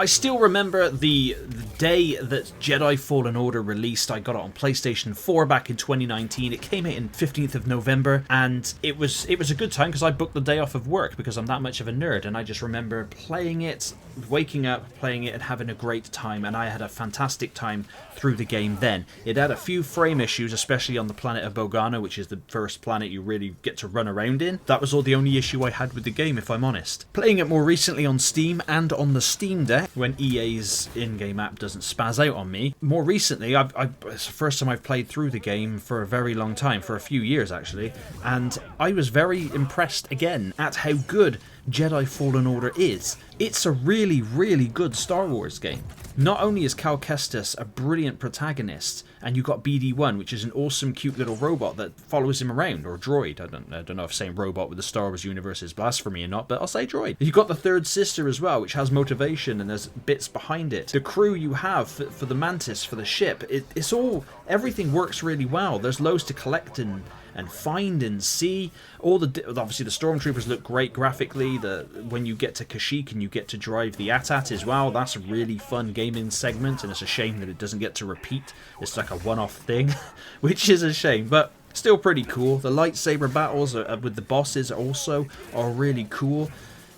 I still remember the day that Jedi Fallen Order released. I got it on PlayStation 4 back in 2019. It came out in 15th of November, and it was a good time because I booked the day off of work because I'm that much of a nerd, and I just remember playing it, waking up, playing it, and having a great time, and I had a fantastic time through the game then. It had a few frame issues, especially on the planet of Bogano, which is the first planet you really get to run around in. That was all the only issue I had with the game, if I'm honest. Playing it more recently on Steam and on the Steam Deck, when EA's in-game app doesn't spaz out on me. More recently, it's the first time I've played through the game for a very long time, for a few years actually, and I was very impressed again at how good Jedi Fallen Order is. It's a really, really good Star Wars game. Not only is Cal Kestis a brilliant protagonist, and you got BD-1, which is an awesome, cute little robot that follows him around, or droid. I don't know if saying robot with the Star Wars universe is blasphemy or not, but I'll say droid. You got the third sister as well, which has motivation, and there's bits behind it. The crew you have for the Mantis, for the ship, it's all, everything works really well. There's loads to collect and find and see. Obviously the stormtroopers look great graphically. When you get to Kashyyyk and you get to drive the AT-AT as well, that's a really fun gaming segment, and it's a shame that it doesn't get to repeat. It's like a one-off thing, which is a shame, but still pretty cool. The lightsaber battles with the bosses also are really cool.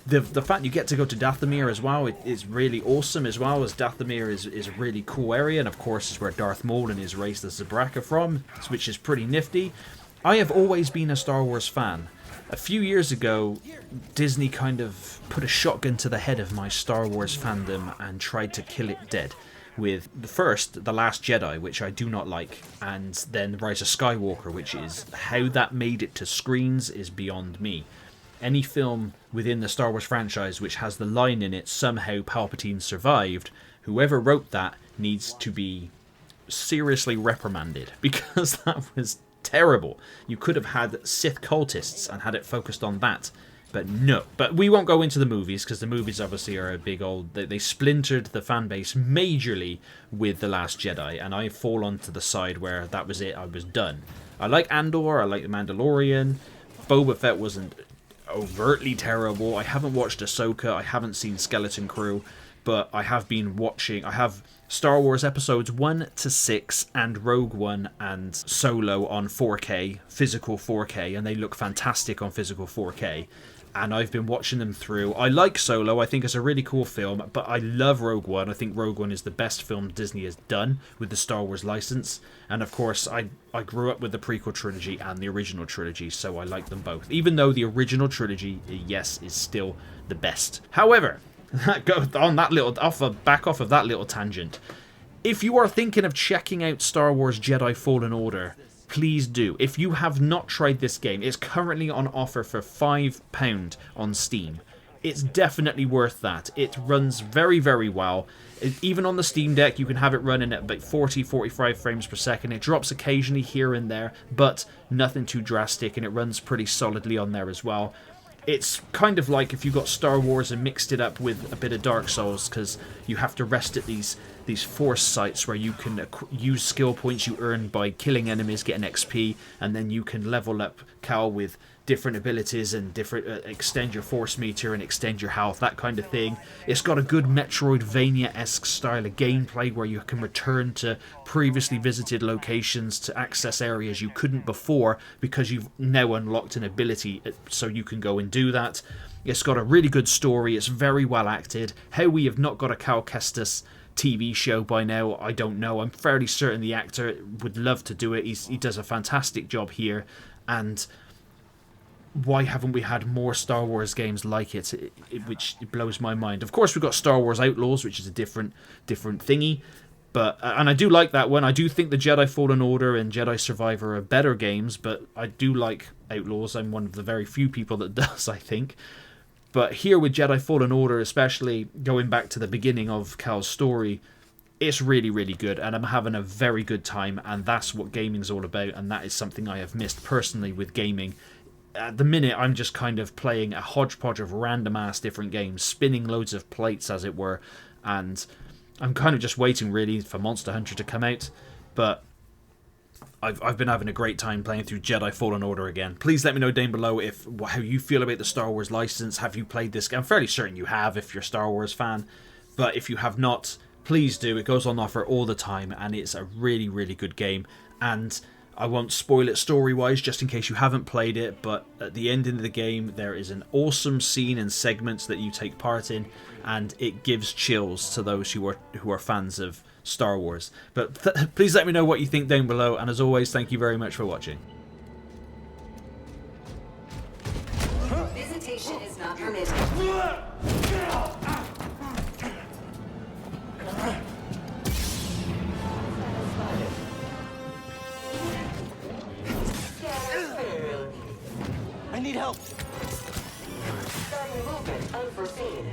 The fact you get to go to Dathomir as well is really awesome, as well as Dathomir is a really cool area, and of course is where Darth Maul and his race, the Zabraka, are from, which is pretty nifty. I have always been a Star Wars fan. A few years ago, Disney kind of put a shotgun to the head of my Star Wars fandom and tried to kill it dead with The Last Jedi, which I do not like, and then Rise of Skywalker, which is how that made it to screens is beyond me. Any film within the Star Wars franchise which has the line in it, somehow Palpatine survived, whoever wrote that needs to be seriously reprimanded, because that was terrible. You could have had Sith cultists and had it focused on that, but no. But we won't go into the movies, because the movies obviously are a big old... They splintered the fan base majorly with The Last Jedi, and I fall onto the side where that was it, I was done. I like Andor, I like The Mandalorian. Boba Fett wasn't overtly terrible. I haven't watched Ahsoka, I haven't seen Skeleton Crew, but I have been watching... I have Star Wars Episodes 1 to 6 and Rogue One and Solo on 4K, physical 4K, and they look fantastic on physical 4K. And I've been watching them through. I like Solo, I think it's a really cool film, but I love Rogue One. I think Rogue One is the best film Disney has done with the Star Wars license. And of course, I grew up with the prequel trilogy and the original trilogy, so I like them both. Even though the original trilogy, yes, is still the best. However, back off of that little tangent. If you are thinking of checking out Star Wars Jedi Fallen Order, please do. If you have not tried this game, it's currently on offer for £5 on Steam. It's definitely worth that. It runs very, very well. Even on the Steam Deck, you can have it running at about 40-45 frames per second. It drops occasionally here and there, but nothing too drastic, and it runs pretty solidly on there as well. It's kind of like if you got Star Wars and mixed it up with a bit of Dark Souls, because you have to rest at these force sites where you can use skill points you earn by killing enemies, getting XP, and then you can level up Cal with different abilities and different extend your force meter and extend your health, that kind of thing. It's got a good Metroidvania-esque style of gameplay where you can return to previously visited locations to access areas you couldn't before, because you've now unlocked an ability so you can go and do that. It's got a really good story. It's very well acted. How we have not got a Cal Kestis TV show by now, I don't know. I'm fairly certain the actor would love to do it. He does a fantastic job here, and why haven't we had more Star Wars games like it, which blows my mind. Of course, we've got Star Wars Outlaws, which is a different thingy, but and I do like that one. I do think the Jedi Fallen Order and Jedi Survivor are better games, but I do like Outlaws. I'm one of the very few people that does, I think. But here with Jedi Fallen Order, especially going back to the beginning of Cal's story, it's really, really good, and I'm having a very good time, and that's what gaming's all about, and that is something I have missed personally with gaming. At the minute, I'm just kind of playing a hodgepodge of random-ass different games, spinning loads of plates, as it were, and I'm kind of just waiting, really, for Monster Hunter to come out, but I've been having a great time playing through Jedi Fallen Order again. Please let me know down below how you feel about the Star Wars license. Have you played this game? I'm fairly certain you have if you're a Star Wars fan, But if you have not, please do. It goes on offer all the time, and it's a really, really good game. And I won't spoil it story-wise, just in case you haven't played it, but at the end of the game, there is an awesome scene and segments that you take part in, and it gives chills to those who are fans of Star Wars. But please let me know what you think down below, and as always, thank you very much for watching. Visitation is not permitted. I need help. Starting movement unforeseen.